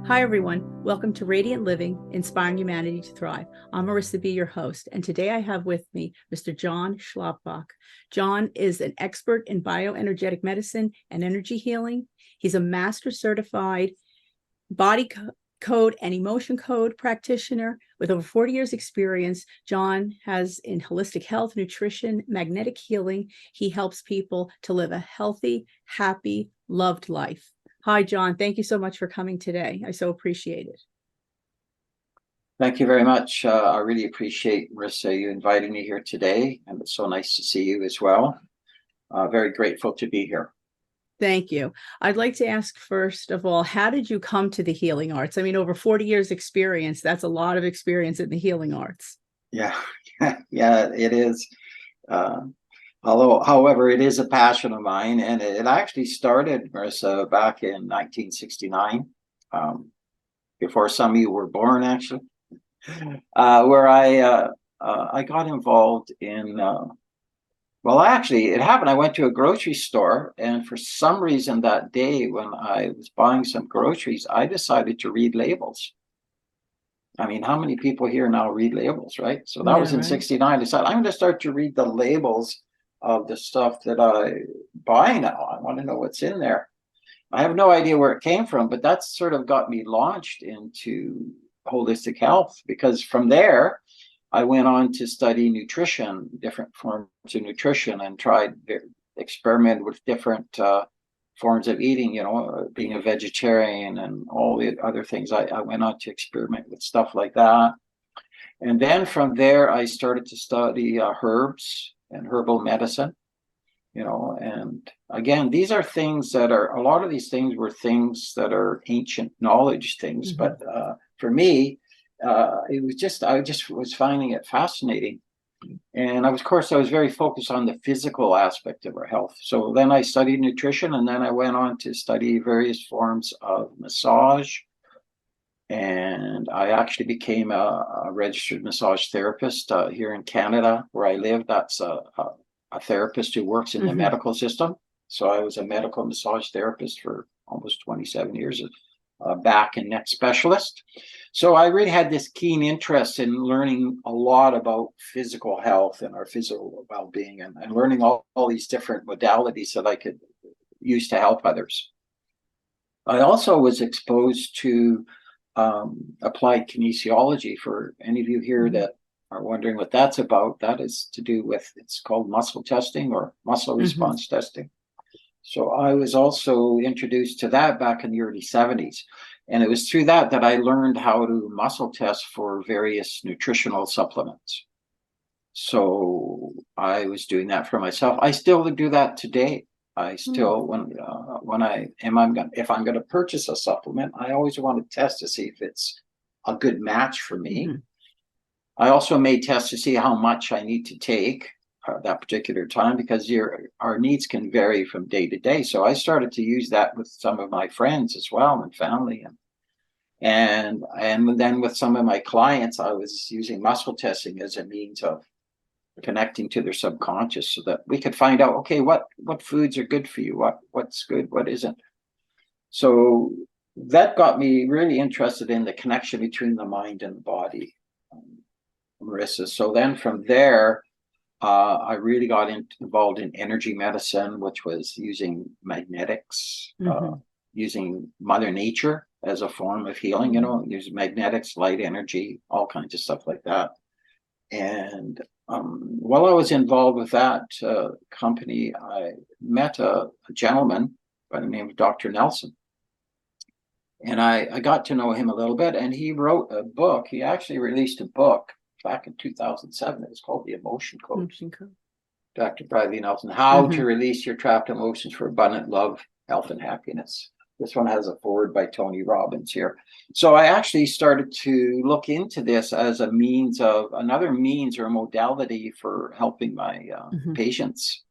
Hi, everyone. Welcome to Radiant Living, Inspiring Humanity to Thrive. I'm Marisa B, your host, and today I have with me Mr. John Schlapbach. John is an expert in bioenergetic medicine and energy healing. He's a master certified body code and emotion code practitioner with over 40 years experience. John has in holistic health, nutrition, magnetic healing. He helps people to live a healthy, happy, loved life. Hi, John. Thank you so much for coming today. I so appreciate it. Thank you very much. I really appreciate, Marissa, you inviting me here today, and it's so nice to see you as well. Very grateful to be here. Thank you. I'd like to ask, first of all, how did you come to the healing arts? I mean, over 40 years experience, that's a lot of experience in the healing arts. Yeah, yeah, it is. However, it is a passion of mine, and it actually started, Marissa, back in 1969, before some of you were born, actually, where I got involved in. Well, actually, it happened. I went to a grocery store, and for some reason that day when I was buying some groceries, I decided to read labels. I mean, how many people here now read labels, right? So that was in '69. I decided I'm going to start to read the labels of the stuff that I buy now. I want to know what's in there. I have no idea where it came from, but that sort of got me launched into holistic health, because from there, I went on to study nutrition, different forms of nutrition, and experiment with different forms of eating, being a vegetarian and all the other things. I went on to experiment with stuff like that. And then from there, I started to study herbs and herbal medicine, and again, these are things that a lot of these things were things that are ancient knowledge things. Mm-hmm. But for me, it was I just was finding it fascinating. And of course, I was very focused on the physical aspect of our health. So then I studied nutrition, and then I went on to study various forms of massage. And I actually became a registered massage therapist here in Canada, where I live. That's a therapist who works in the mm-hmm. medical system. So I was a medical massage therapist for almost 27 years, back and neck specialist. So I really had this keen interest in learning a lot about physical health and our physical well-being, and learning all these different modalities that I could use to help others. I also was exposed to applied kinesiology. For any of you here that are wondering what that's about, that is to do with, it's called muscle testing or muscle response testing. So I was also introduced to that back in the early 70s. And it was through that I learned how to muscle test for various nutritional supplements. So I was doing that for myself. I still do that today. I still, if I'm going to purchase a supplement, I always want to test to see if it's a good match for me. Mm-hmm. I also may test to see how much I need to take that particular time, because our needs can vary from day to day. So I started to use that with some of my friends as well, and family, and then with some of my clients, I was using muscle testing as a means of connecting to their subconscious, so that we could find out, okay, what foods are good for you, what's good, what isn't. So that got me really interested in the connection between the mind and the body, Marissa. So then from there, I really got involved in energy medicine, which was using magnetics, using Mother Nature as a form of healing, using magnetics, light energy, all kinds of stuff like that. And while I was involved with that company, I met a gentleman by the name of Dr. Nelson. And I got to know him a little bit, and he wrote a book. He actually released a book back in 2007. It was called The Emotion Code. Dr. Bradley Nelson, How to Release Your Trapped Emotions for Abundant Love, Health, and Happiness. This one has a foreword by Tony Robbins here. So I actually started to look into this as another means or modality for helping my patients,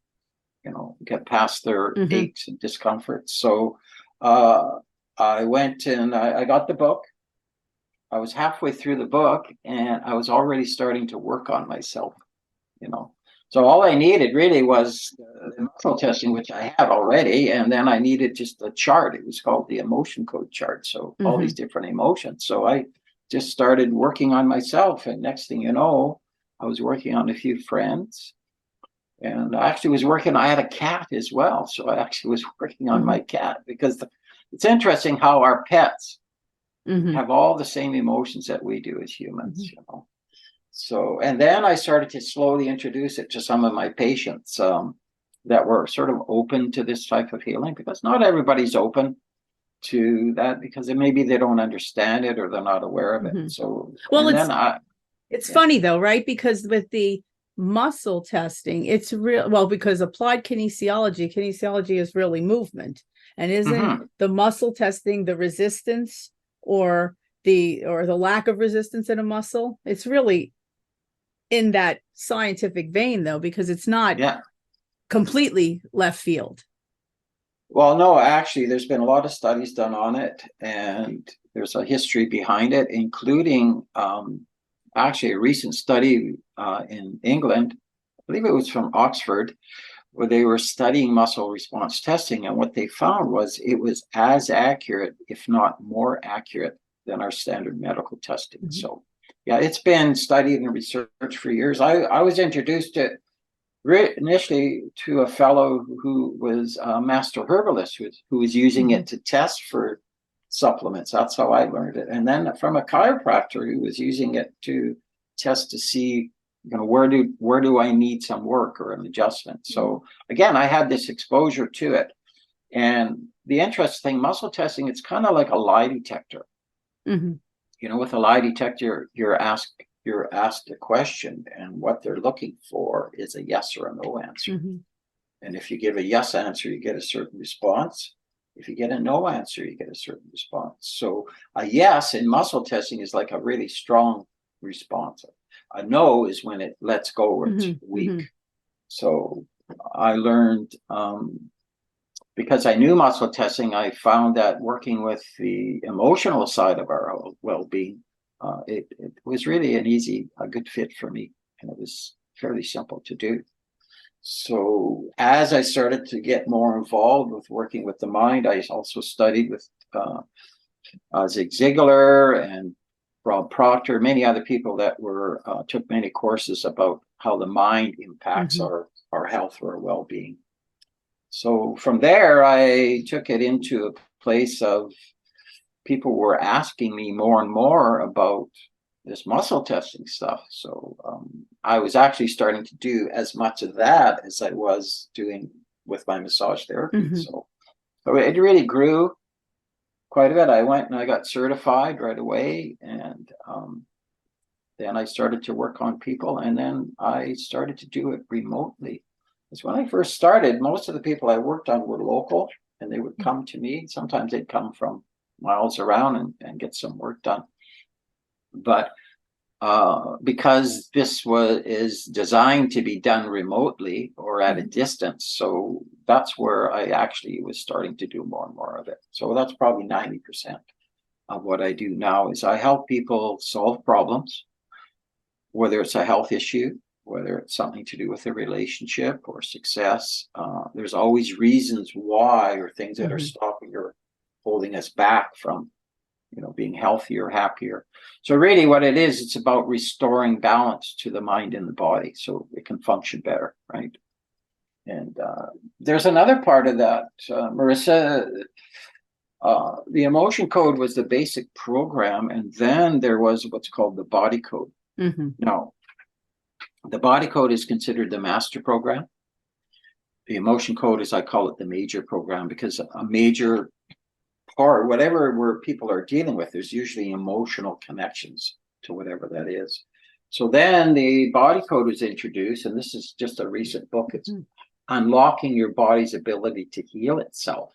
get past their aches and discomforts. So I went and I got the book. I was halfway through the book, and I was already starting to work on myself, So all I needed really was the muscle testing, which I had already, and then I needed just a chart. It was called the emotion code chart. So all these different emotions. So I just started working on myself, and next thing you know, I was working on a few friends, and I actually was working. I had a cat as well, so I actually was working on my cat because it's interesting how our pets have all the same emotions that we do as humans, you know. So, and then I started to slowly introduce it to some of my patients that were sort of open to this type of healing, because not everybody's open to that because maybe they don't understand it or they're not aware of it. So, well, and it's then it's funny though, right? Because with the muscle testing, it's real. Well, because applied kinesiology is really movement, and isn't the muscle testing the resistance or the lack of resistance in a muscle? It's really in that scientific vein though, because it's not completely left field. Well, no, actually, there's been a lot of studies done on it, and there's a history behind it, including actually a recent study in England. I believe it was from Oxford, where they were studying muscle response testing, and what they found was it was as accurate, if not more accurate, than our standard medical testing. So, yeah, it's been studied and researched for years. I was introduced to initially to a fellow who was a master herbalist who was using it to test for supplements. That's how I learned it. And then from a chiropractor who was using it to test to see, you know, where do I need some work or an adjustment. So again, I had this exposure to it. And the interesting thing, muscle testing, it's kind of like a lie detector. You know, with a lie detector, you're asked a question, and what they're looking for is a yes or a no answer. And if you give a yes answer, you get a certain response. If you get a no answer, you get a certain response. So a yes in muscle testing is like a really strong response. A no is when it lets go or it's weak. So I learned, because I knew muscle testing, I found that working with the emotional side of our well-being, it was really a good fit for me, and it was fairly simple to do. So as I started to get more involved with working with the mind, I also studied with Zig Ziglar and Rob Proctor, many other people that were took many courses about how the mind impacts our health or our well-being. So from there, I took it into a place of people were asking me more and more about this muscle testing stuff. So I was actually starting to do as much of that as I was doing with my massage therapy. So it really grew quite a bit. I went and I got certified right away, and then I started to work on people, and then I started to do it remotely. Because when I first started, most of the people I worked on were local, and they would come to me. Sometimes they'd come from miles around and get some work done. But because this is designed to be done remotely or at a distance, so that's where I actually was starting to do more and more of it. So that's probably 90% of what I do now is I help people solve problems, whether it's a health issue, whether it's something to do with a relationship or success. There's always reasons why, or things that are stopping or holding us back from, you know, being healthier, happier. So really what it is, it's about restoring balance to the mind and the body so it can function better, right? And there's another part of that, Marissa. The emotion code was the basic program, and then there was what's called the body code. Now, the body code is considered the master program. The emotion code is, I call it the major program, because a major part, whatever where people are dealing with, there's usually emotional connections to whatever that is. So then the body code was introduced, and this is just a recent book. It's Unlocking Your Body's Ability to Heal Itself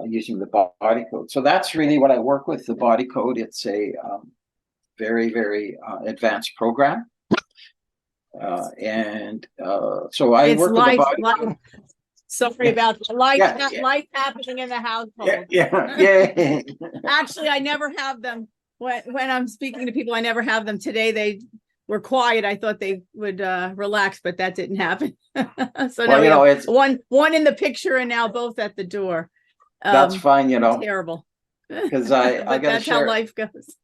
using the body code. So that's really what I work with, the body code. It's a very, very advanced program. So I work with the body. Sorry about life happening in the household. Actually, I never have them when I'm speaking to people. I never have them today. were quiet, I thought they would relax, but that didn't happen. So Well, now we you know, have it's one in the picture and now both at the door. that's fine, you know, Terrible. because I But got to that's how share. life goes.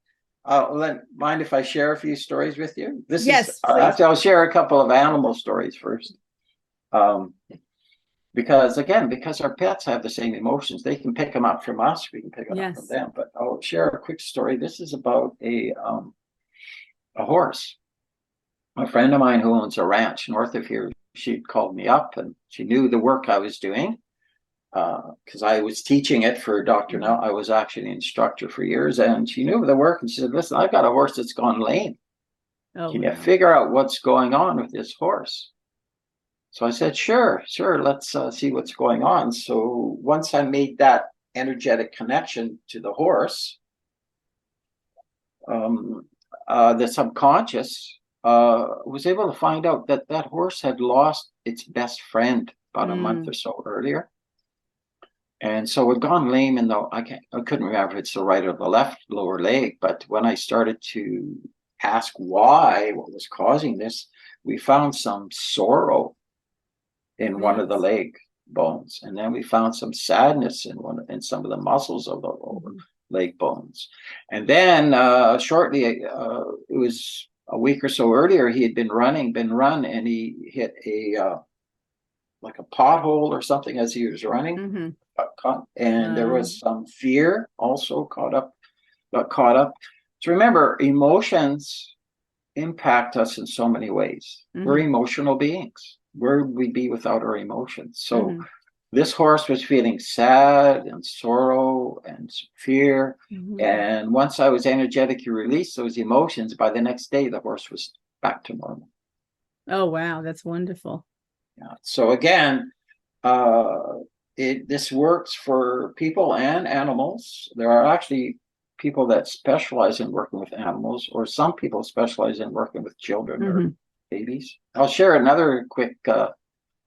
Mind if I share a few stories with you? This is Yes, please. actually, I'll share a couple of animal stories first. Because again, because our pets have the same emotions, they can pick them up from us, we can pick them up from Yes. them. But I'll share a quick story. This is about a horse. A friend of mine who owns a ranch north of here, she'd called me up and she knew the work I was doing because I was teaching it for Dr. Now. I was actually an instructor for years, and she knew the work and she said, listen, I've got a horse that's gone lame. Oh, Can you wow. figure out what's going on with this horse? So I said, sure, let's see what's going on. So once I made that energetic connection to the horse, the subconscious was able to find out that that horse had lost its best friend about a month or so earlier. And so it had gone lame in the, I couldn't remember if it's the right or the left lower leg, but when I started to ask why, what was causing this, we found some sorrow in one of the leg bones. And then we found some sadness in some of the muscles of the lower leg bones. And then shortly, it was a week or so earlier, he had been run, and he hit a like a pothole or something as he was running. And there was some fear also got caught up. So remember, emotions impact us in so many ways. We're emotional beings. Where would we be without our emotions? So this horse was feeling sad and sorrow and fear. And once I was energetically released those emotions, by the next day, the horse was back to normal. Oh, wow. That's wonderful. Yeah. So again, this works for people and animals. There are actually people that specialize in working with animals, or some people specialize in working with children or babies. I'll share another quick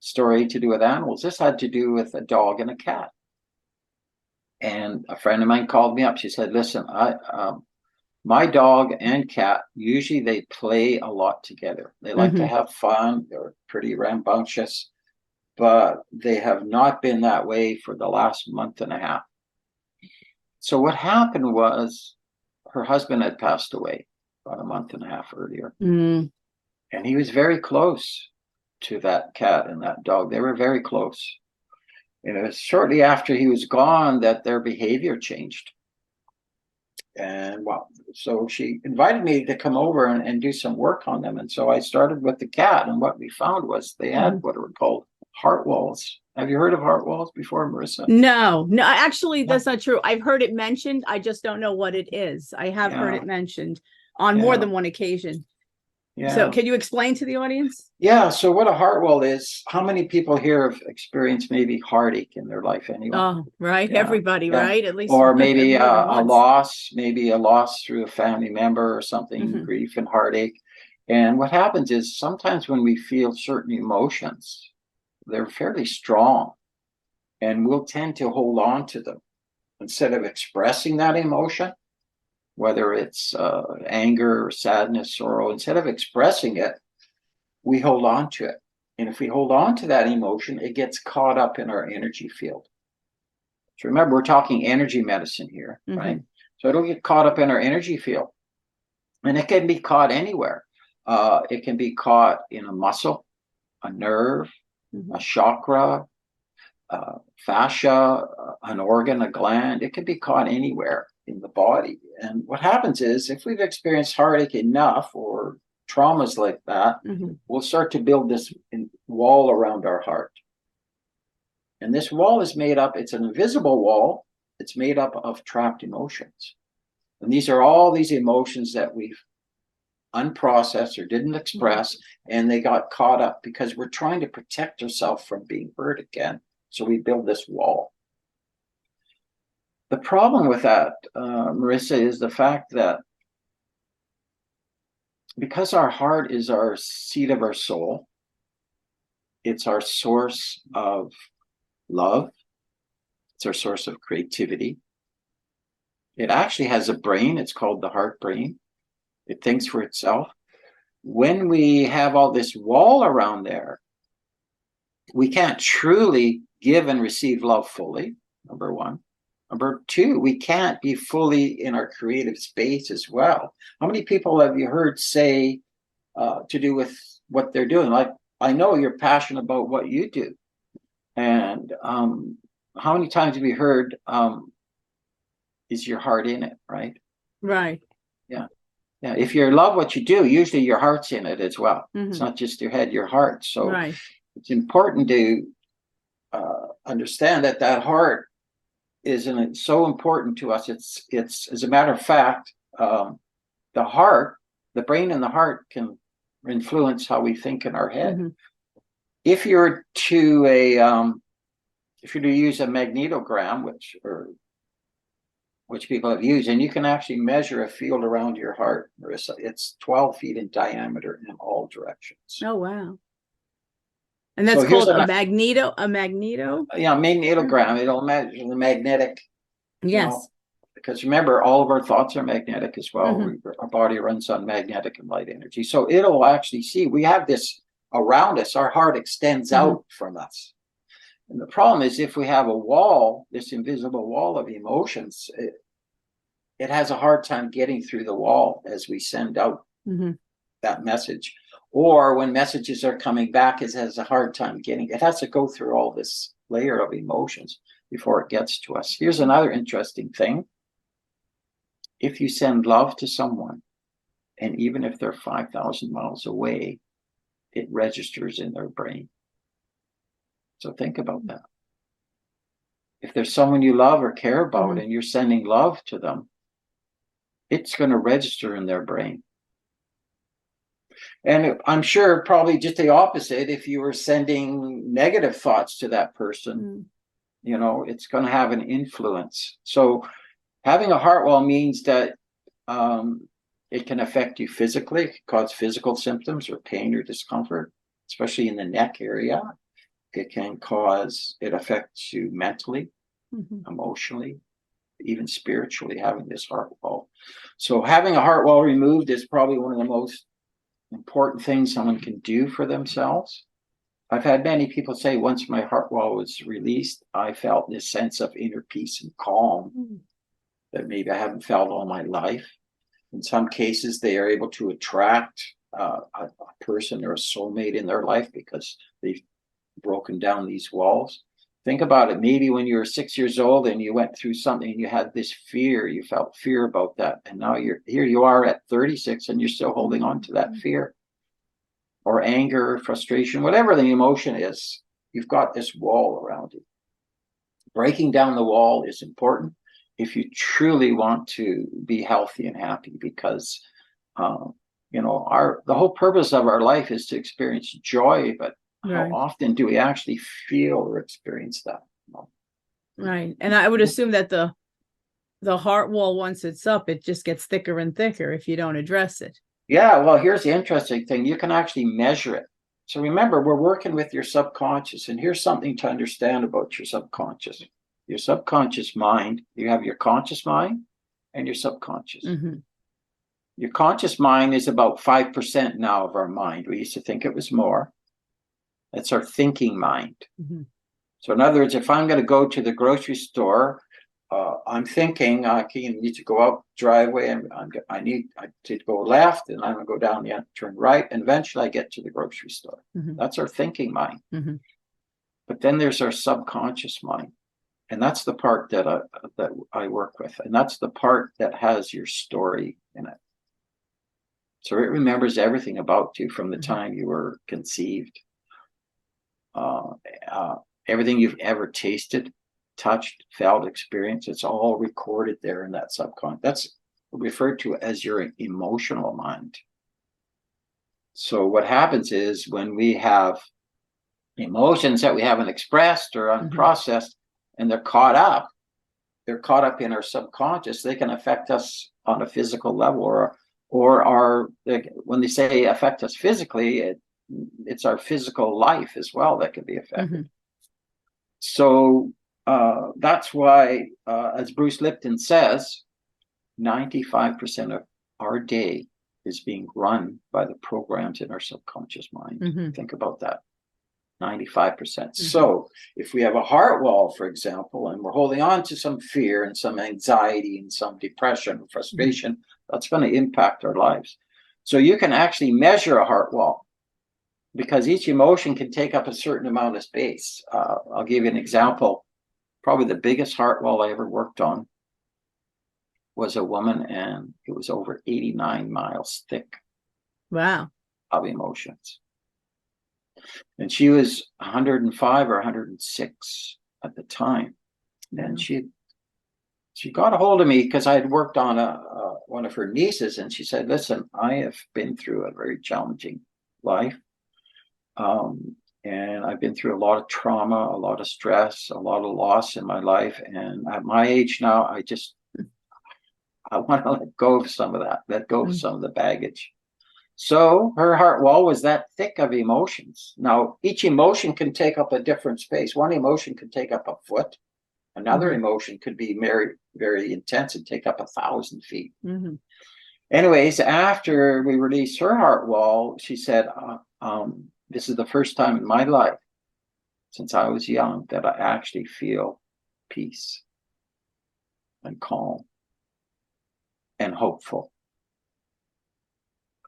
story to do with animals. This had to do with a dog and a cat. And a friend of mine called me up. She said, listen, my dog and cat, usually they play a lot together. They like to have fun. They're pretty rambunctious, but they have not been that way for the last month and a half. So what happened was her husband had passed away about a month and a half earlier. And he was very close to that cat and that dog. They were very close. And it was shortly after he was gone that their behavior changed. And so she invited me to come over and do some work on them. And so I started with the cat. And what we found was they had what are called heart walls. Have you heard of heart walls before, Marissa? No, actually, that's not true. I've heard it mentioned. I just don't know what it is. I have heard it mentioned on more than one occasion. So can you explain to the audience? Yeah. So what a heart wall is, how many people here have experienced maybe heartache in their life anyway? Oh, right. Everybody, right? At least. Or maybe a loss through a family member or something, grief and heartache. And what happens is sometimes when we feel certain emotions, they're fairly strong, and we'll tend to hold on to them instead of expressing that emotion, whether it's anger, sadness, sorrow. Instead of expressing it, we hold on to it. And if we hold on to that emotion, it gets caught up in our energy field. So remember, we're talking energy medicine here, right? So it'll get caught up in our energy field. And it can be caught anywhere. It can be caught in a muscle, a nerve, a chakra, fascia, an organ, a gland. It can be caught anywhere in the body. And what happens is, if we've experienced heartache enough or traumas like that, we'll start to build this wall around our heart. And this wall is made up, it's an invisible wall. It's made up of trapped emotions. And these are all these emotions that we've unprocessed or didn't express, and they got caught up because we're trying to protect ourselves from being hurt again. So we build this wall. The problem with that, Marissa, is the fact that because our heart is our seat of our soul, it's our source of love, it's our source of creativity. It actually has a brain. It's called the heart brain. It thinks for itself. when we have all this wall around there, we can't truly give and receive love fully, number one. Number two, we can't be fully in our creative space as well. How many people have you heard say to do with what they're doing? Like, I know you're passionate about what you do. And how many times have you heard, is your heart in it, right? Right. Yeah. Yeah. If you love what you do, usually your heart's in it as well. Mm-hmm. It's not just your head, your heart. So right. It's important to understand that that heart isn't so important to us. It's as a matter of fact, the heart, the brain and the heart can influence how we think in our head. Mm-hmm. If you're to use a magnetogram, which people have used, and you can actually measure a field around your heart, Marissa. It's 12 feet in diameter in all directions. Oh, wow. And that's called a magneto? Yeah, magnetogram. It'll measure the magnetic. Yes. Because remember, all of our thoughts are magnetic as well. Mm-hmm. Our body runs on magnetic and light energy. So it'll actually see, we have this around us. Our heart extends mm-hmm. out from us. And the problem is if we have a wall, this invisible wall of emotions, it has a hard time getting through the wall as we send out mm-hmm. that message. Or when messages are coming back, it has a hard time getting, it has to go through all this layer of emotions before it gets to us. Here's another interesting thing. If you send love to someone, and even if they're 5,000 miles away, it registers in their brain. So think about that. If there's someone you love or care about mm-hmm. and you're sending love to them, it's going to register in their brain. And I'm sure probably just the opposite, if you were sending negative thoughts to that person, it's going to have an influence. So having a heart wall means that it can affect you physically, it can cause physical symptoms or pain or discomfort, especially in the neck area. It affects you mentally, mm-hmm. emotionally, even spiritually, having this heart wall. So having a heart wall removed is probably one of the most important things someone can do for themselves. I've had many people say once my heart wall was released, I felt this sense of inner peace and calm mm-hmm. that maybe I haven't felt all my life. In some cases, they are able to attract a person or a soulmate in their life because they've broken down these walls. Think about it. Maybe when you were 6 years old and you went through something and you had this fear, you felt fear about that. And now you are at 36 and you're still holding on to that fear or anger, frustration, whatever the emotion is, you've got this wall around you. Breaking down the wall is important if you truly want to be healthy and happy, because the whole purpose of our life is to experience joy, but right. How often do we actually feel or experience that? Right. And I would assume that the heart wall, once it's up, it just gets thicker and thicker if you don't address it. Yeah. Well, here's the interesting thing. You can actually measure it. So remember, we're working with your subconscious, and here's something to understand about your subconscious. Your subconscious mind, you have your conscious mind and your subconscious. Mm-hmm. Your conscious mind is about 5% now of our mind. We used to think it was more. That's our thinking mind. Mm-hmm. So in other words, if I'm going to go to the grocery store, I'm thinking, I need to go out driveway, and I need to go left, and I'm going to go down the turn right, and eventually I get to the grocery store. Mm-hmm. That's our thinking mind. Mm-hmm. But then there's our subconscious mind, and that's the part that I work with, and that's the part that has your story in it. So it remembers everything about you from the mm-hmm. time you were conceived. Everything you've ever tasted, touched, felt, experienced, it's all recorded there in that subconscious. That's referred to as your emotional mind. So what happens is when we have emotions that we haven't expressed or unprocessed, mm-hmm. and they're caught up in our subconscious, they can affect us on a physical level, or when they say affect us physically, it's our physical life as well that can be affected. Mm-hmm. So that's why, as Bruce Lipton says, 95% of our day is being run by the programs in our subconscious mind. Think about that. 95%. So if we have a heart wall, for example, and we're holding on to some fear and some anxiety and some depression and frustration, that's going to impact our lives. So you can actually measure a heart wall because each emotion can take up a certain amount of space. I'll give you an example. Probably the biggest heart wall I ever worked on was a woman, and it was over 89 miles thick. Wow. Of emotions. And she was 105 or 106 at the time. And she got a hold of me because I had worked on one of her nieces, and she said, listen, I have been through a very challenging life. And I've been through a lot of trauma, a lot of stress, a lot of loss in my life. And at my age now, I want to let go of some of that, let go of some of the baggage. So her heart wall was that thick of emotions. Now, each emotion can take up a different space. One emotion could take up a foot. Another emotion could be very, very intense and take up 1,000 feet. Anyways, after we released her heart wall, she said, this is the first time in my life since I was young that I actually feel peace and calm and hopeful.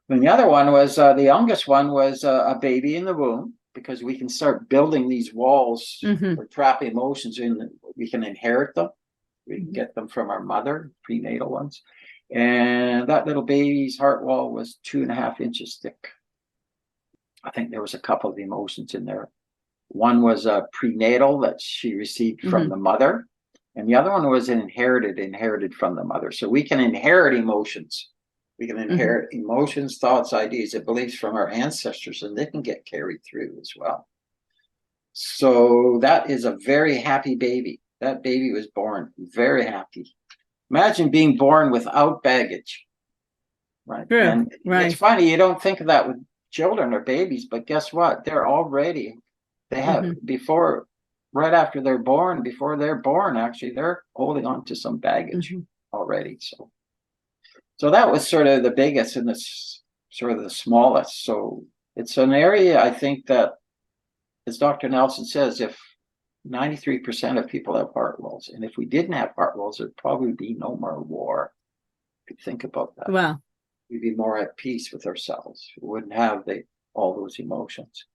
And the other one was, the youngest one was a baby in the womb, because we can start building these walls or trap emotions in. We can inherit them. We can get them from our mother, prenatal ones. And that little baby's heart wall was 2.5 inches thick. I think there was a couple of emotions in there. One was a prenatal that she received from the mother. And the other one was inherited from the mother. So we can inherit emotions. We can inherit emotions, thoughts, ideas, and beliefs from our ancestors, and they can get carried through as well. So that is a very happy baby. That baby was born very happy. Imagine being born without baggage. Right. True. And it's funny, you don't think of that with children or babies, but guess what? They have right after they're born, before they're born, actually, they're holding on to some baggage already. So that was sort of the biggest and the sort of the smallest. So it's an area, I think, that, as Dr. Nelson says, if 93% of people have heart walls, and if we didn't have heart walls, there'd probably be no more war. If you think about that. Wow. We'd be more at peace with ourselves. We wouldn't have all those emotions.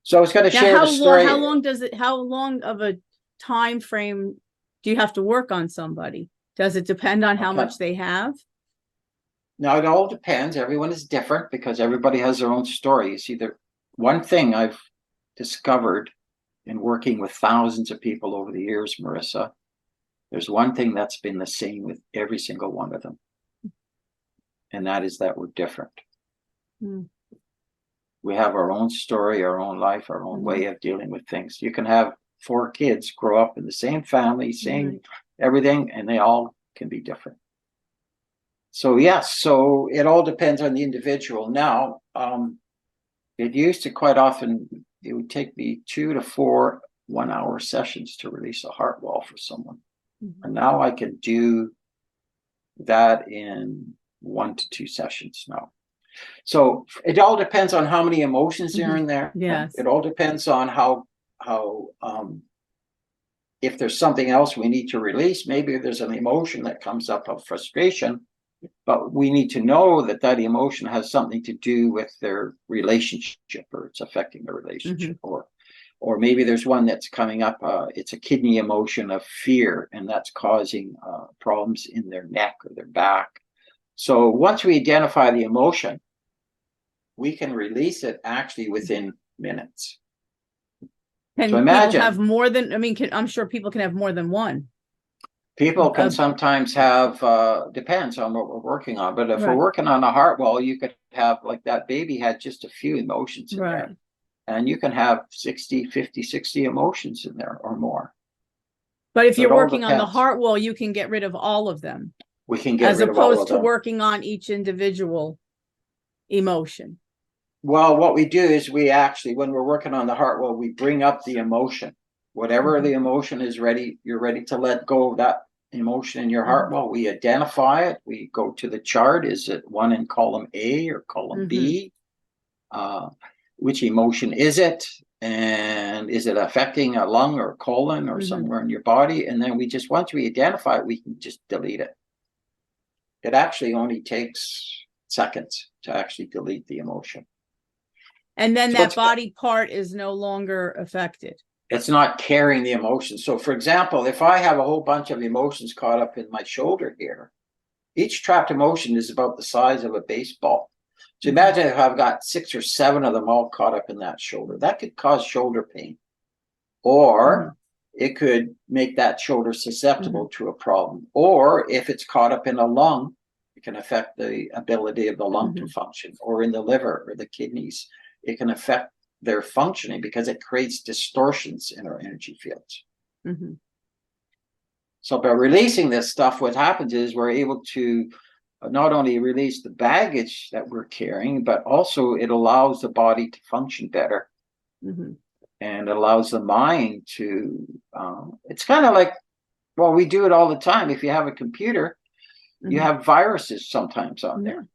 So I was going to share the story. How long of a time frame do you have to work on somebody? Does it depend on how much they have? Now, it all depends. Everyone is different because everybody has their own story. You see, one thing I've discovered in working with thousands of people over the years, Marissa, there's one thing that's been the same with every single one of them. And that is that we're different. We have our own story, our own life, our own way of dealing with things. You can have 4 kids grow up in the same family, same everything, and they all can be different. So yes, so it all depends on the individual. Now, it used to quite often, it would take me 2 to 4 one-hour sessions to release a heart wall for someone. And now I can do that in 1 to 2 sessions now. So it all depends on how many emotions are in there. Yes. It all depends on how if there's something else we need to release. Maybe there's an emotion that comes up of frustration, but we need to know that that emotion has something to do with their relationship, or it's affecting their relationship, or maybe there's one that's coming up. It's a kidney emotion of fear, and that's causing problems in their neck or their back. So once we identify the emotion, we can release it actually within minutes. And so imagine, people have more than, I'm sure people can have more than one. People can sometimes have, depends on what we're working on. But if we're working on a heart wall, you could have, like that baby had just a few emotions in there. And you can have 50, 60 emotions in there or more. But if you're working on the heart wall, you can get rid of all of them. We can get rid of all of them. As opposed to working on each individual emotion. Well, what we do is we actually, when we're working on the heart wall, we bring up the emotion. Whatever the emotion is ready, you're ready to let go of that emotion in your heart? Well, we identify it. We go to the chart. Is it one in column A or column B? Which emotion is it? And is it affecting a lung or colon or somewhere in your body? And then once we identify it, we can just delete it. It actually only takes seconds to actually delete the emotion. And then that body part is no longer affected. It's not carrying the emotion. So for example, if I have a whole bunch of emotions caught up in my shoulder here, each trapped emotion is about the size of a baseball. So imagine if I've got 6 or 7 of them all caught up in that shoulder. That could cause shoulder pain. Or it could make that shoulder susceptible to a problem. Or if it's caught up in a lung, it can affect the ability of the lung to function. Or in the liver or the kidneys, it can affect their functioning because it creates distortions in our energy fields. So by releasing this stuff, what happens is we're able to not only release the baggage that we're carrying, but also it allows the body to function better. And it allows the mind to, it's kind of like, well, we do it all the time. If you have a computer, you have viruses sometimes on there.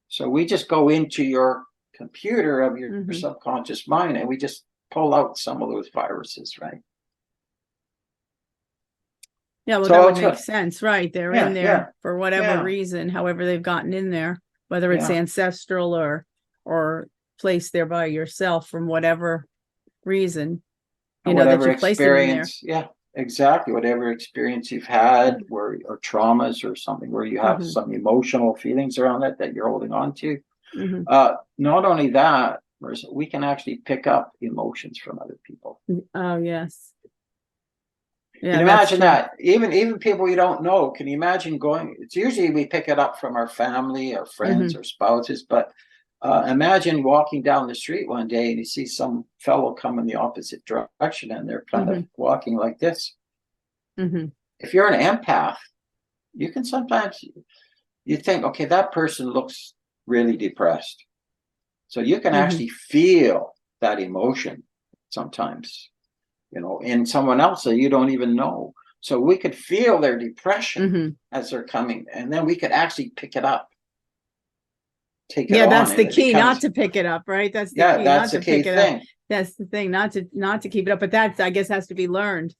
So we just go into your computer of your subconscious mind and we just pull out some of those viruses, right? Yeah, well, that would make sense, right? They're in there for whatever reason, however they've gotten in there, whether it's ancestral or placed there by yourself from whatever reason, whatever that you placed them in there. Yeah, exactly. Whatever experience you've had or traumas or something where you have some emotional feelings around it that you're holding on to. Not only that, we can actually pick up emotions from other people. Oh, yes. Yeah, can you imagine that? Even people you don't know, can you imagine going? It's usually we pick it up from our family, our friends, or spouses, but imagine walking down the street one day and you see some fellow come in the opposite direction and they're kind of walking like this. If you're an empath, you can sometimes, you think, okay, that person looks really depressed. So you can actually feel that emotion sometimes, in someone else that you don't even know. So we could feel their depression as they're coming, and then we could actually pick it up. Take it on. That's the key, not to pick it up, right? That's the key, that's not the to pick key it thing. up. That's the thing, not to keep it up. But that, I guess, has to be learned.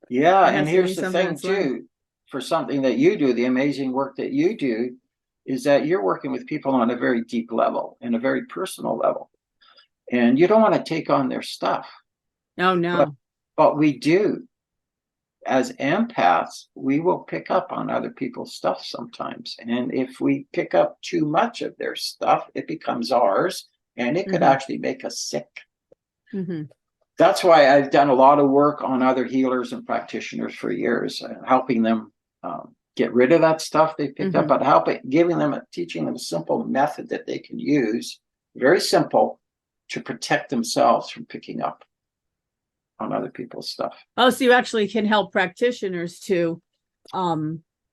Yeah, and here's the thing too, for something that you do, the amazing work that you do, is that you're working with people on a very deep level and a very personal level. And you don't want to take on their stuff. No. But we do. As empaths, we will pick up on other people's stuff sometimes. And if we pick up too much of their stuff, it becomes ours, and it could actually make us sick. That's why I've done a lot of work on other healers and practitioners for years, helping them get rid of that stuff they picked up, but teaching them a simple method that they can use, very simple, to protect themselves from picking up on other people's stuff. Oh, so you actually can help practitioners to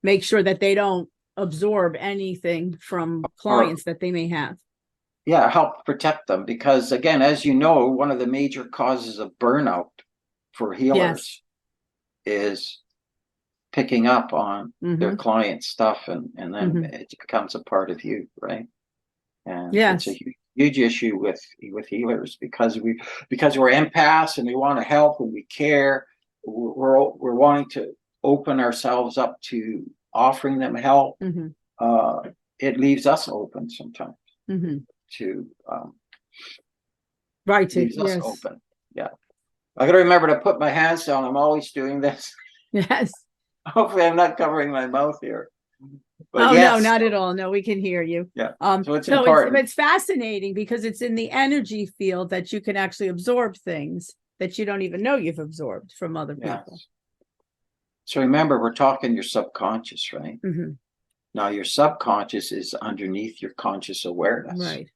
make sure that they don't absorb anything from clients that they may have. Yeah, help protect them, because again, as you know, one of the major causes of burnout for healers is picking up on their client stuff, and then it becomes a part of you, right? And it's a huge issue with healers, because we're empaths and we want to help and we care. We're wanting to open ourselves up to offering them help. It leaves us open sometimes to leaves us open. Yeah, I got to remember to put my hands down. I'm always doing this. Yes. Hopefully, I'm not covering my mouth here. But no, not at all. No, we can hear you. Yeah. So it's important. It's fascinating because it's in the energy field that you can actually absorb things that you don't even know you've absorbed from other people. So remember, we're talking your subconscious, right? Now, your subconscious is underneath your conscious awareness. Right.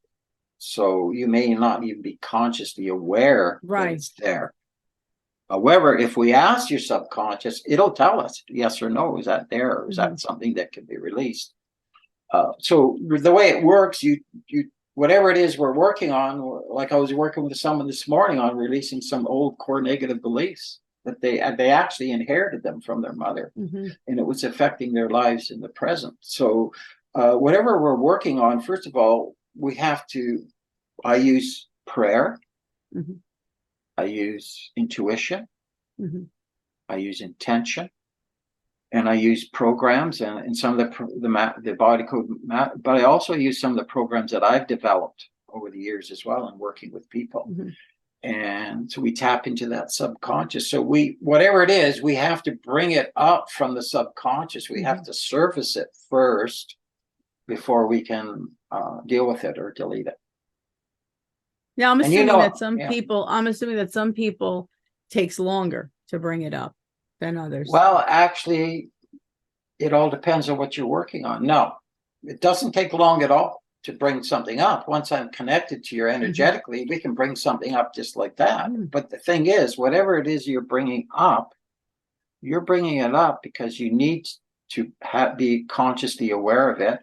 So you may not even be consciously aware that it's there. However, if we ask your subconscious, it'll tell us yes or no. Is that there? Or is that something that can be released? So the way it works, you whatever it is we're working on, like I was working with someone this morning on releasing some old core negative beliefs. that they actually inherited them from their mother, Mhm. and it was affecting their lives in the present. So whatever we're working on, first of all, I use prayer, Mhm. I use intuition, Mhm. I use intention, and I use programs and some of the body code, but I also use some of the programs that I've developed over the years as well in working with people. Mhm. And so we tap into that subconscious. So whatever it is, we have to bring it up from the subconscious. We have to surface it first before we can deal with it or delete it. Now, I'm And assuming that yeah. I'm assuming that some people takes longer to bring it up than others. Well, actually, it all depends on what you're working on. No, it doesn't take long at all to bring something up. Once I'm connected to you energetically, we can bring something up just like that. But the thing is, whatever it is you're bringing up, you're bringing it up because you need to be consciously aware of it.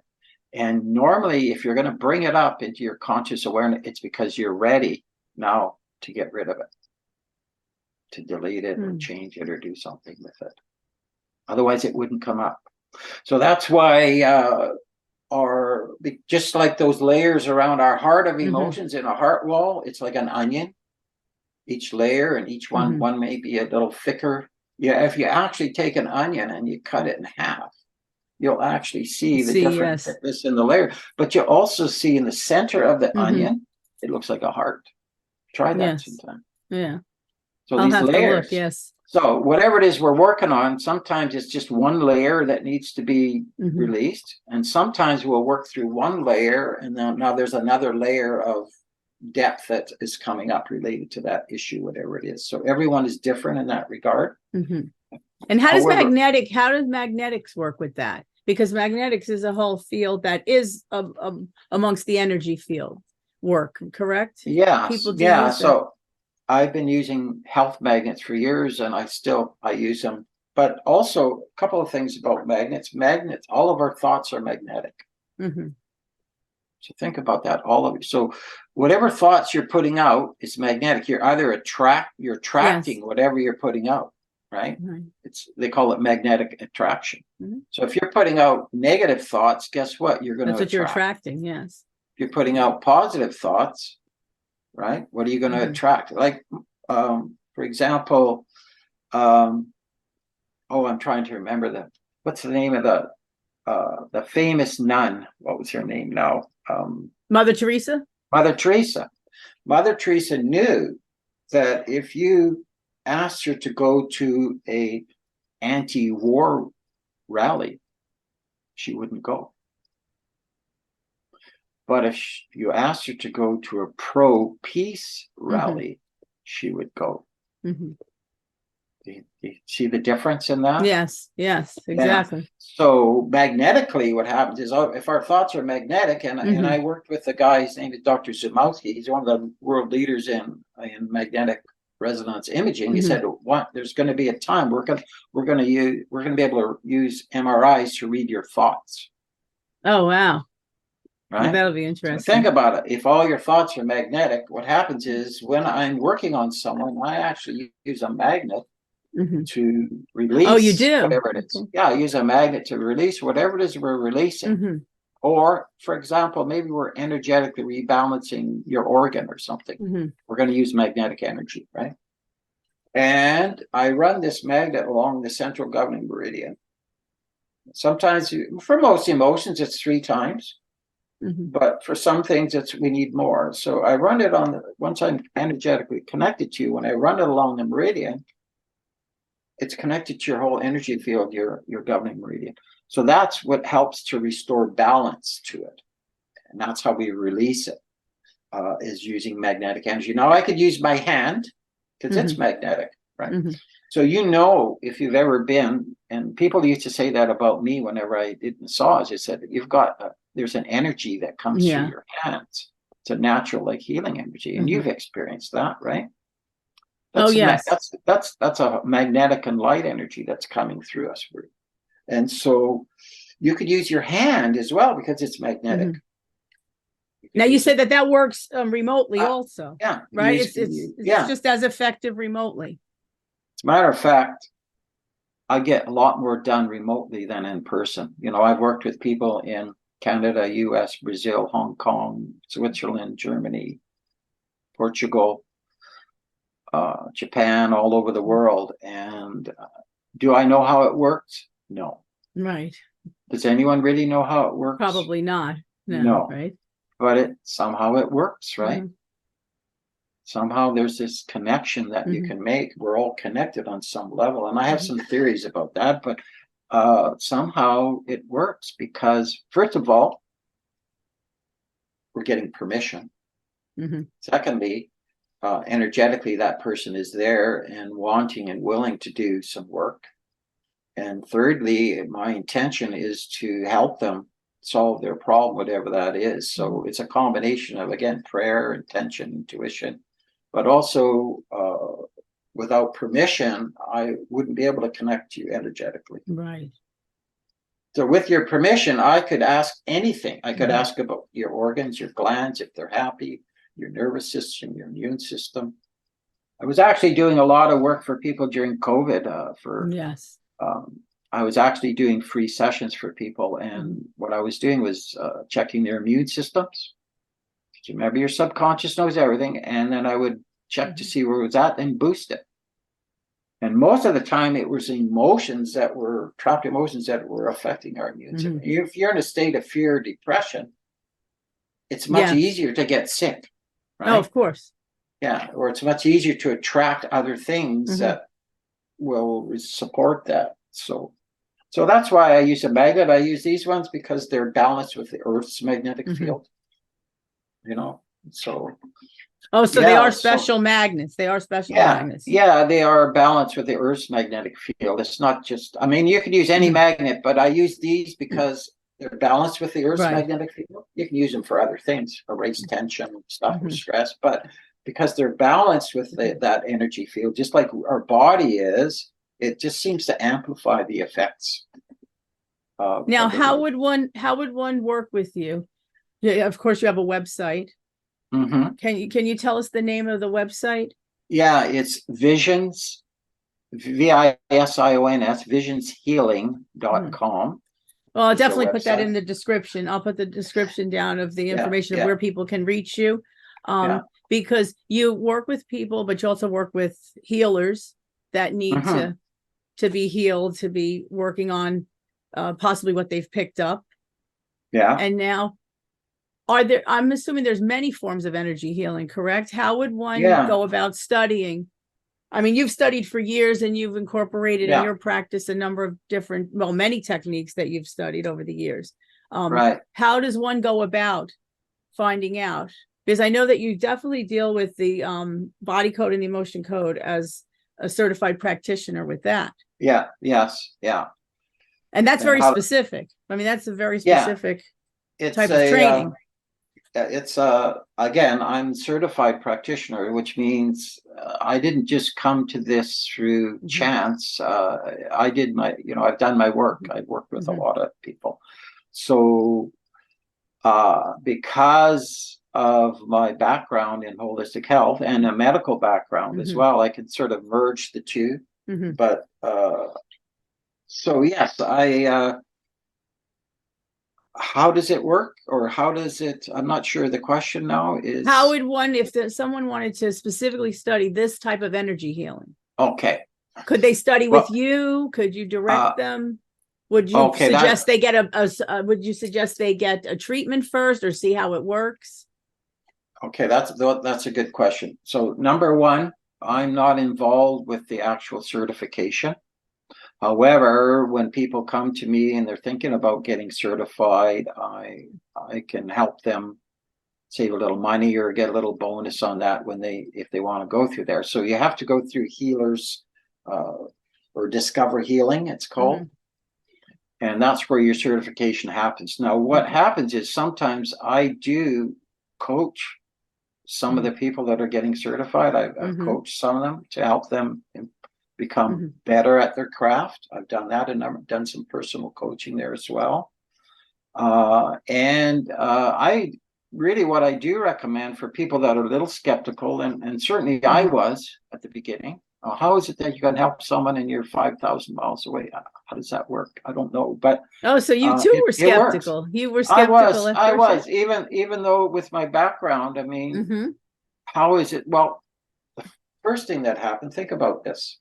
And normally, if you're going to bring it up into your conscious awareness, it's because you're ready now to get rid of it, to delete it or change it or do something with it. Otherwise, it wouldn't come up. So that's why just like those layers around our heart of emotions in a heart wall, it's like an onion. Each layer and each one may be a little thicker. Yeah, if you actually take an onion and you cut it in half, you'll actually see the different thickness in the layer. But you also see in the center of the onion, it looks like a heart. Try that sometime. Yeah. So I'll these have layers. To look, yes. So whatever it is we're working on, sometimes it's just one layer that needs to be released. And sometimes we'll work through one layer and then now there's another layer of depth that is coming up related to that issue, whatever it is. So everyone is different in that regard. And how does magnetics work with that? Because magnetics is a whole field that is amongst the energy field work, correct? Yeah. People So I've been using health magnets for years and I use them. But also a couple of things about magnets. Magnets, all of our thoughts are magnetic. So think about that, all of it. So whatever thoughts you're putting out is magnetic. You're either attracting whatever you're putting out, right? They call it magnetic attraction. So if you're putting out negative thoughts, guess what? That's what you're attracting, yes. If you're putting out positive thoughts, right? What are you going to attract? Like, for example, I'm trying to remember what's the name of the famous nun? What was her name now? Mother Teresa? Mother Teresa. Mother Teresa knew that if you asked her to go to a anti-war rally, she wouldn't go. But if you asked her to go to a pro-peace rally, she would go. Do you see the difference in that? Yes, exactly. Yeah. So magnetically, what happens is if our thoughts are magnetic, and I worked with a guy, his name is Dr. Zumowski. He's one of the world leaders in magnetic resonance imaging. He said, there's going to be a time we're going to be able to use MRIs to read your thoughts. Oh, wow. Right? Well, that'll be interesting. So think about it. If all your thoughts are magnetic, what happens is when I'm working on someone, I actually use a magnet to release. Oh, you do? Whatever it is. Yeah, I use a magnet to release whatever it is we're releasing. Or, for example, maybe we're energetically rebalancing your organ or something. We're going to use magnetic energy, right? And I run this magnet along the central governing meridian. Sometimes, for most emotions, it's 3 times. But for some things, we need more. So I run it once I'm energetically connected to you, when I run it along the meridian, it's connected to your whole energy field, your governing meridian. So that's what helps to restore balance to it. And that's how we release it, is using magnetic energy. Now I could use my hand because it's magnetic, right? So if you've ever been, and people used to say that about me whenever I did massage, they said, there's an energy that comes through your hands. It's a natural, like, healing energy. And you've experienced that, right? That's that's a magnetic and light energy that's coming through us. And so you could use your hand as well because it's magnetic. Now you said that works remotely also. Yeah. Right? It's just as effective remotely. As a matter of fact, I get a lot more done remotely than in person. I've worked with people in Canada, US, Brazil, Hong Kong, Switzerland, Germany, Portugal, Japan, all over the world. And do I know how it works? No. Right. Does anyone really know how it works? Probably not. No. Right. But somehow it works, right? Mm-hmm. Somehow there's this connection that you can make. We're all connected on some level. And I have some theories about that, but somehow it works because, first of all, we're getting permission. Secondly, energetically, that person is there and wanting and willing to do some work. And thirdly, my intention is to help them solve their problem, whatever that is. So it's a combination of, again, prayer, intention, intuition, but also without permission, I wouldn't be able to connect to you energetically. Right. So with your permission, I could ask anything. I could ask about your organs, your glands, if they're happy, your nervous system, your immune system. I was actually doing a lot of work for people during COVID. Yes. I was actually doing free sessions for people, and what I was doing was checking their immune systems. Remember, your subconscious knows everything, and then I would check to see where it was at and boost it. And most of the time, it was trapped emotions that were affecting our immune system. If you're in a state of fear or depression, it's much easier to get sick. Right? Oh, of course. Yeah, or it's much easier to attract other things that will support that. So that's why I use a magnet. I use these ones because they're balanced with the Earth's magnetic field. So. Oh, so they are special magnets. They are special magnets. Yeah, they are balanced with the Earth's magnetic field. It's not just, you could use any magnet, but I use these because they're balanced with the Earth's magnetic field. You can use them for other things, erase tension, stuff with stress, but because they're balanced with that energy field, just like our body is, it just seems to amplify the effects. Now, how would one work with you? Yeah, of course, you have a website. Can you tell us the name of the website? Yeah, it's Visions, VISIONS, visionshealing.com. Well, I'll definitely put that in the description. I'll put the description down of the information of where people can reach you. Because you work with people, but you also work with healers that need to be healed, to be working on possibly what they've picked up. Yeah. And now, I'm assuming there's many forms of energy healing, correct? How would one go about studying? You've studied for years and you've incorporated in your practice a number of many techniques that you've studied over the years. Right. How does one go about finding out? Because I know that you definitely deal with the body code and the emotion code as a certified practitioner with that. Yeah. Yes. Yeah. And that's very specific. That's a very specific type of training. Again, I'm certified practitioner, which means I didn't just come to this through chance. I've done my work. I've worked with a lot of people. So because of my background in holistic health and a medical background as well, I can sort of merge the two. But so yes, how does it work, or I'm not sure the question now is. How would one, if someone wanted to specifically study this type of energy healing? Okay. Could they study with you? Could you direct them? Would you suggest they get a treatment first, or see how it works? Okay, that's a good question. So number one, I'm not involved with the actual certification. However, when people come to me and they're thinking about getting certified, I can help them save a little money or get a little bonus on that if they want to go through there. So you have to go through healers or Discover Healing, it's called. And that's where your certification happens. Now, what happens is sometimes I do coach some of the people that are getting certified. I've coached some of them to help them become better at their craft. I've done that, and I've done some personal coaching there as well. And what I do recommend for people that are a little skeptical, and certainly I was at the beginning, How is it that you can help someone and you're 5,000 miles away? How does that work? I don't know, but Oh, so you too were it works. skeptical. You were skeptical at I first. was, even though with my background, I mean, Mm-hmm. how is it? Well, the first thing that happened, think about this.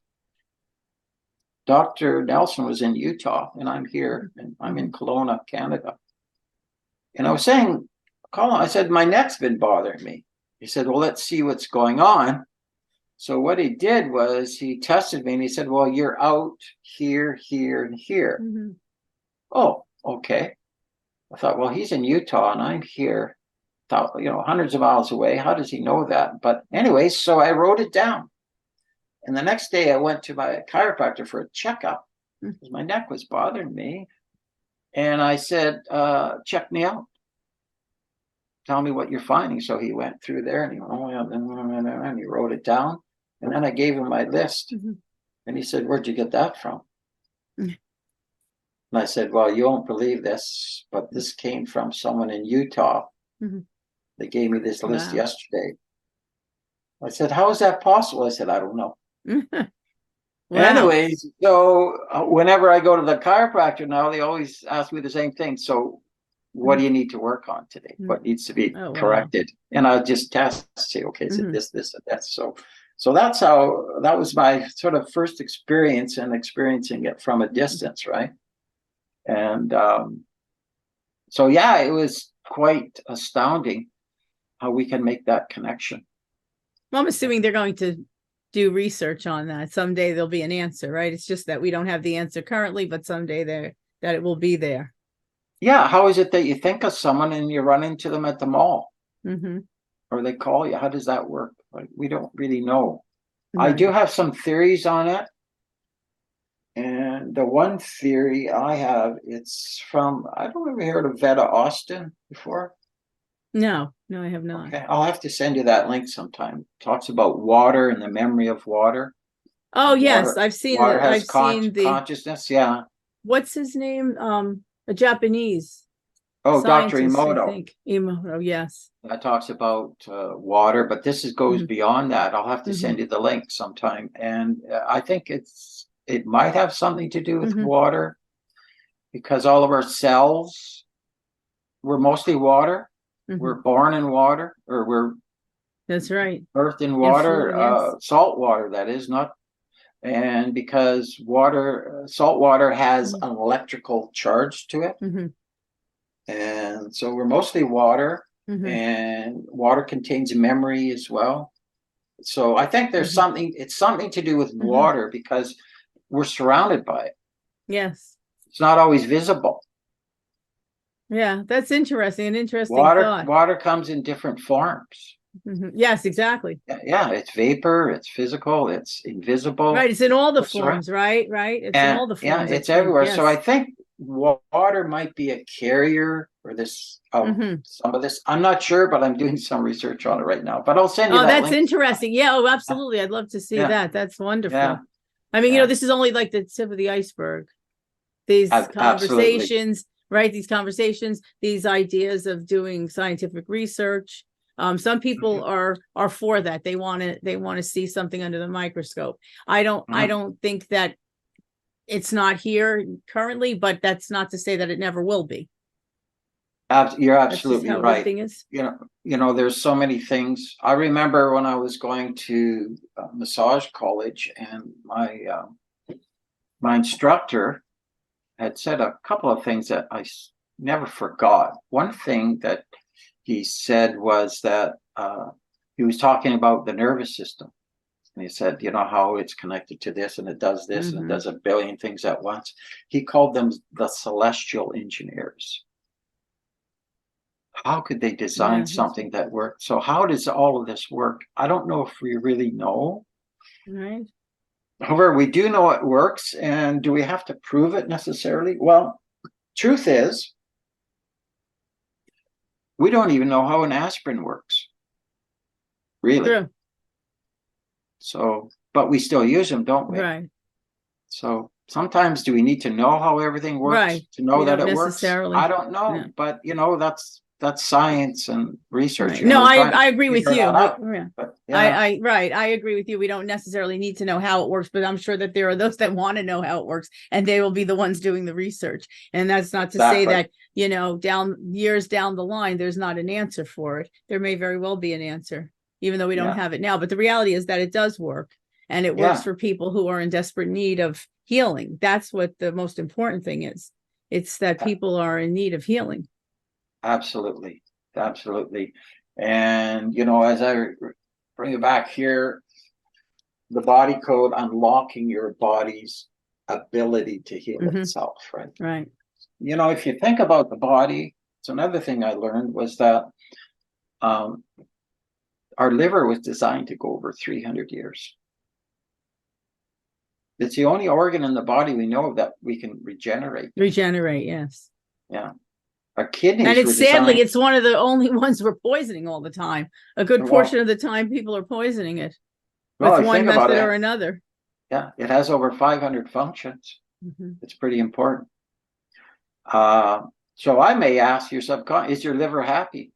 Dr. Nelson was in Utah, and I'm here, and I'm in Kelowna, Canada. And I was saying, Colin, I said, my neck's been bothering me. He said, well, let's see what's going on. So what he did was he tested me and he said, well, you're out here, here, and here. Mm-hmm. Oh, okay. I thought, well, he's in Utah and I'm here, hundreds of miles away. How does he know that? But anyway, so I wrote it down. And the next day I went to my chiropractor for a checkup because my neck was bothering me. And I said, check me out. Tell me what you're finding. So he went through there and he went, oh, yeah, and he wrote it down. And then I gave him my list. And he said, where'd you get that from? And I said, well, you won't believe this, but this came from someone in Utah. They gave me this list yesterday. I said, how is that possible? I said, I don't know. Wow. Anyways, so whenever I go to the chiropractor now, they always ask me the same thing. So what do you need to work on today? What needs to be corrected? And I just test, say, okay, is it this, and that? So that's that was my sort of first experience and experiencing it from a distance, right? And so, yeah, it was quite astounding how we can make that connection. Well, I'm assuming they're going to do research on that. Someday there'll be an answer, right? It's just that we don't have the answer currently, but someday that it will be there. Yeah. How is it that you think of someone and you run into them at the mall? Or they call you? How does that work? Like, we don't really know. Right. I do have some theories on it. And the one theory I have, it's from, I don't know if you heard of Veda Austin before. No, I have not. Okay, I'll have to send you that link sometime. It talks about water and the memory of water. Oh, yes, I've seen water it. has consciousness. Yeah. What's his name? A Japanese. Oh, Dr. Emoto. I think. Emoto, yes. That talks about water, but this goes beyond that. I'll have to send you the link sometime. And I think it might have something to do with water, because all of our cells were mostly water. We're born in water, or that's right, birthed in water, salt water, that is, not. And because salt water has an electrical charge to it. And so we're mostly water, and water contains memory as well. So I think there's it's something to do with water, because we're surrounded by it. Yes. It's not always visible. Yeah, that's interesting. An interesting thought. Water comes in different forms. Yes, exactly. Yeah, it's vapor, it's physical, it's invisible. Right, it's in all the forms, right? It's in all the forms. Yeah, it's everywhere. Yes. So I think water might be a carrier for this, some of this. I'm not sure, but I'm doing some research on it right now. But I'll send you that that's link. Interesting. Yeah, oh, absolutely. I'd love to see that. That's wonderful. Yeah. I mean, this is only like the tip of the iceberg. These conversations, right? These conversations, these ideas of doing scientific research. Some people are for that. They want to see something under the microscope. I don't think that it's not here currently, but that's not to say that it never will be. You're absolutely right. Everything is. There's so many things. I remember when I was going to massage college, and my instructor had said a couple of things that I never forgot. One thing that he said was that he was talking about the nervous system. And he said, how it's connected to this, and it does this, and it does a billion things at once. He called them the celestial engineers. How could they design something that worked? So how does all of this work? I don't know if we really know. Right. However, we do know it works. And do we have to prove it necessarily? Well, truth is, we don't even know how an aspirin works. Really. True. So, but we still use them, don't we? Right. So sometimes do we need to know how everything works to know that it works? I don't know, but that's science and research. Right. No, I agree with you. But Right. I agree with you. We don't necessarily need to know how it works, but I'm sure that there are those that want to know how it works, and they will be the ones doing the research. And that's not to say that, years down the line, there's not an answer for it. There may very well be an answer, even though we don't have it now. But the reality is that it does work, and it works for people who are in desperate need of healing. That's what the most important thing is. It's that people are in need of healing. Absolutely. Absolutely. And, as I bring it back here, the body code, unlocking your body's ability to heal itself, right? Right. If you think about the body, it's another thing I learned was that our liver was designed to go over 300 years. It's the only organ in the body we know that we can regenerate. Regenerate, yes. Yeah. Our kidneys. And it's sadly, it's one of the only ones we're poisoning all the time. A good portion of the time, people are poisoning it with one method or another. Yeah, it has over 500 functions. It's pretty important. So I may ask your subconscious, is your liver happy?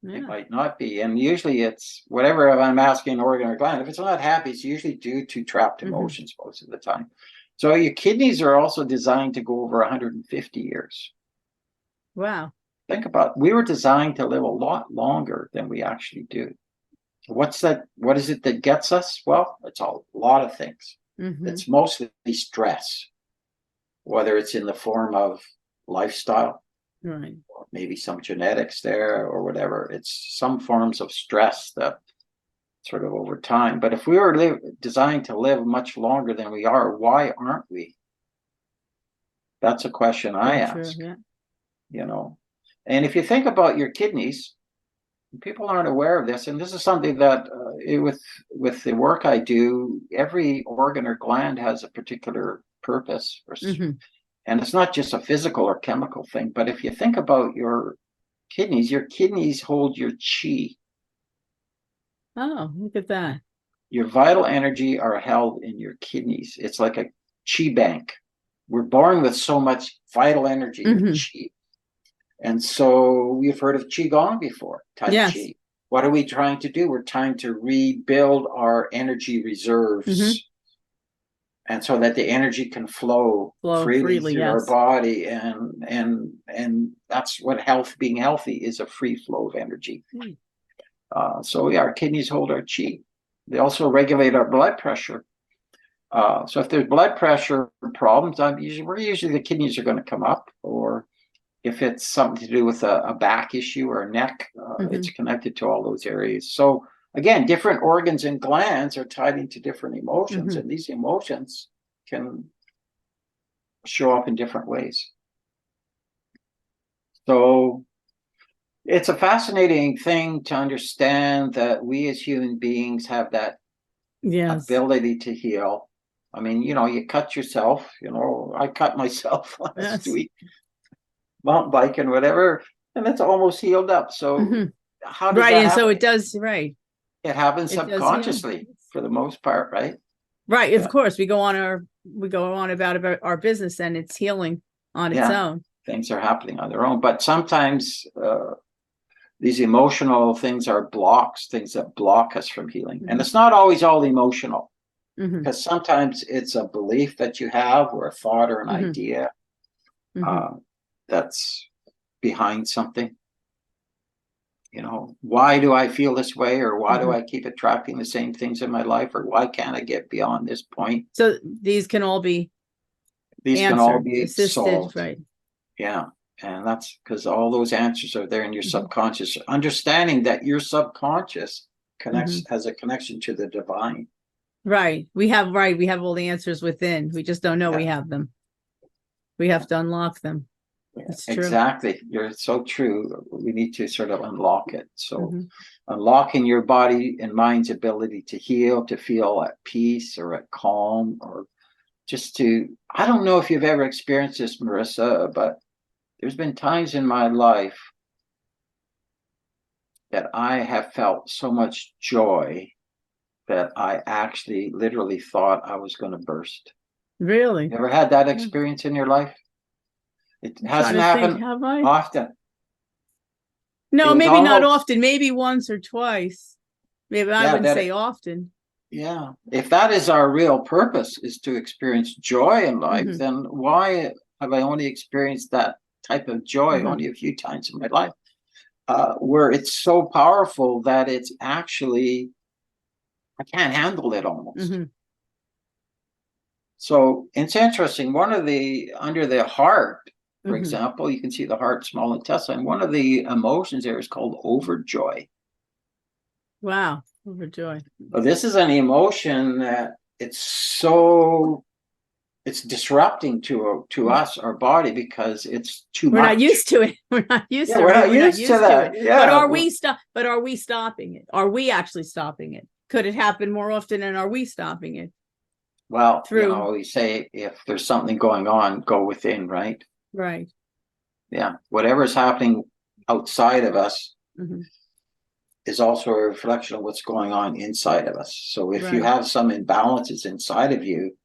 It might not be. And usually it's whatever I'm asking an organ or gland. If it's not happy, it's usually due to trapped emotions most of the time. So your kidneys are also designed to go over 150 years. Wow. Think about it. We were designed to live a lot longer than we actually do. What's that? What is it that gets us? Well, it's a lot of things. It's mostly stress, whether it's in the form of lifestyle, right, or maybe some genetics there or whatever. It's some forms of stress that sort of over time. But if we were designed to live much longer than we are, why aren't we? That's a question I ask. And if you think about your kidneys, people aren't aware of this, and this is something that with the work I do, every organ or gland has a particular purpose, and it's not just a physical or chemical thing. But if you think about your kidneys hold your chi. Oh, look at that. Your vital energy are held in your kidneys. It's like a chi bank. We're born with so much vital energy, chi. And so we've heard of Qigong before, Tai Chi. What are we trying to do? We're trying to rebuild our energy reserves. And so that the energy can flow freely through our body. And that's what being healthy is, a free flow of energy. So our kidneys hold our chi. They also regulate our blood pressure. So if there's blood pressure problems, usually the kidneys are going to come up, or if it's something to do with a back issue or a neck, it's connected to all those areas. So again, different organs and glands are tied into different emotions, and these emotions can show up in different ways. So it's a fascinating thing to understand that we as human beings have that ability to heal. I mean, you cut yourself, I cut myself last week. Mountain bike and whatever, and it's almost healed up. So how does that happen? So it does, right. It happens subconsciously for the most part, right? Right. Of course, we go on about our business, and it's healing on its own. Things are happening on their own, but sometimes these emotional things are blocks, things that block us from healing. And it's not always all emotional, because sometimes it's a belief that you have, or a thought, or an idea. That's behind something. Why do I feel this way, or why do I keep attracting the same things in my life, or why can't I get beyond this point? So these can all be assisted, solved, right? Yeah, and that's because all those answers are there in your subconscious. Understanding that your subconscious has a connection to the divine. Right. We have all the answers within. We just don't know we have them. We have to unlock them. That's true. Exactly. You're so true. We need to sort of unlock it. So unlocking your body and mind's ability to heal, to feel at peace or at calm, or just I don't know if you've ever experienced this, Marisa, but there's been times in my life that I have felt so much joy that I actually literally thought I was going to burst. Really? You ever had that experience in your life? It hasn't happened often. No, maybe not often. Maybe once or twice. Maybe I Yeah, wouldn't say often. yeah. If that is our real purpose, is to experience joy in life, Mhm, then why have I only experienced that type of joy mhm, only a few times in my life? Where it's so powerful that it's actually, I can't handle it almost. mhm, So it's interesting. One of the, under the heart, for mhm. example, you can see the heart, small intestine. One of the emotions there is called overjoy. Wow, overjoyed. So this is an emotion that it's so, it's disrupting to Mm. us, our body, because it's too We're not much. used to it. We're not used Yeah, to we're it. not We're not used to used to that. it. But Yeah. are we but are we stopping it? Are we actually stopping it? Could it happen more often, and are we stopping it Well, through? we say if there's something going on, go within, right? Right. Yeah. Whatever's happening outside of us Hmm. is also a reflection of what's going on inside of us. So if you Right. have some imbalances inside of you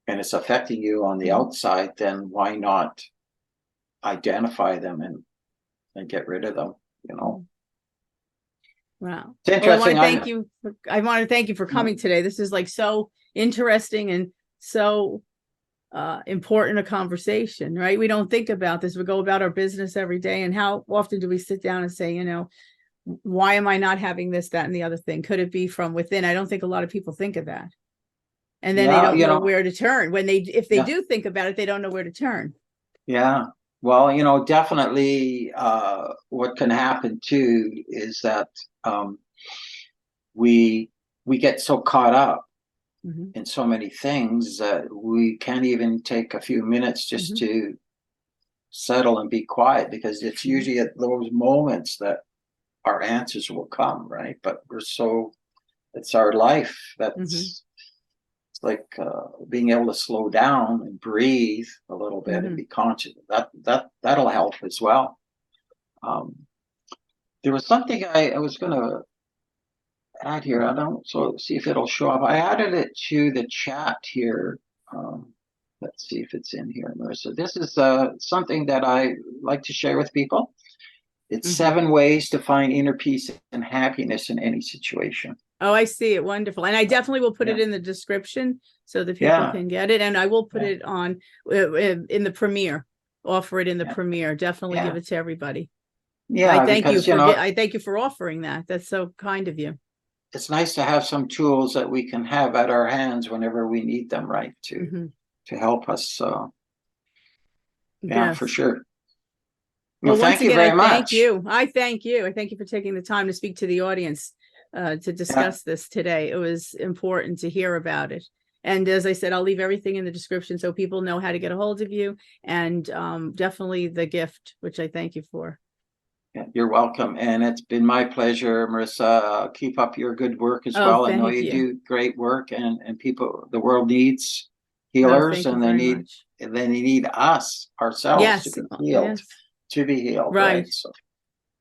and it's affecting you on the Mhm. outside, then why not identify them and get rid of them, you know? Wow. It's Well, I want interesting. to thank you. I want to thank you for coming today. This is like so interesting and so important a conversation, right? We don't think about this. We go about our business every day, and how often do we sit down and say, why am I not having this, that, and the other thing? Could it be from within? I don't think a lot of people think of that. And then they Yeah, don't know where to turn. If they yeah, do think about it, they don't know where to turn. yeah. Well, definitely what can happen too is that um, we we get so caught up Hmm. in so many things that we can't even take a few minutes just Hmm. to settle and be quiet, because it's Hmm. usually at those moments that our answers will come, right? But it's our life Hmm. that's, it's like being able to slow down and breathe a little bit and Hmm. be conscious. That'll help as well. Um, there was something I was going to add here. I don't, so see if it'll show up. I added it to the chat here. Um, let's see if it's in here, Marissa. This is something that I like to share with people. It's Hmm. 7 ways to find inner peace and happiness in any situation. Oh, I see it. Wonderful. And I definitely will put Yeah, it in the description so that people yeah, can get it. And I will put yeah, it on in the premiere, offer it in the yeah, premiere. Definitely give yeah, it to everybody. yeah. Because I thank you for offering that. That's so kind of you. it's nice to have some tools that we can have at our hands whenever we need them, right? Hmm. To help us. So yeah, for Yes. sure. Well, Well, once thank you again, I very thank much. you. I thank you. I thank you for taking the time to speak to the audience to Yeah, discuss this today. It was important to hear about it. And as I said, I'll leave everything in the description so people know how to get a hold of you, and definitely the gift, which I thank you for. yeah, you're welcome. And it's been my pleasure, Marissa. Keep up your good work as Oh, well. I know thank you you. do great work, and people, the world needs Oh, healers, thank you and very much. they need us ourselves to Yes, be healed, yes, right? right. So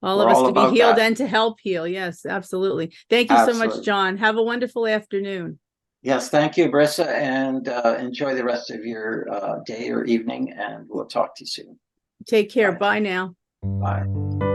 All we're of us all to be about healed that. and to help heal. Yes, absolutely. Thank you so much, Absolutely. John. Have a wonderful afternoon. Yes, thank you, Marissa, and enjoy the rest of your day or evening, and we'll talk to you soon. Take care. Bye. Bye now. Bye.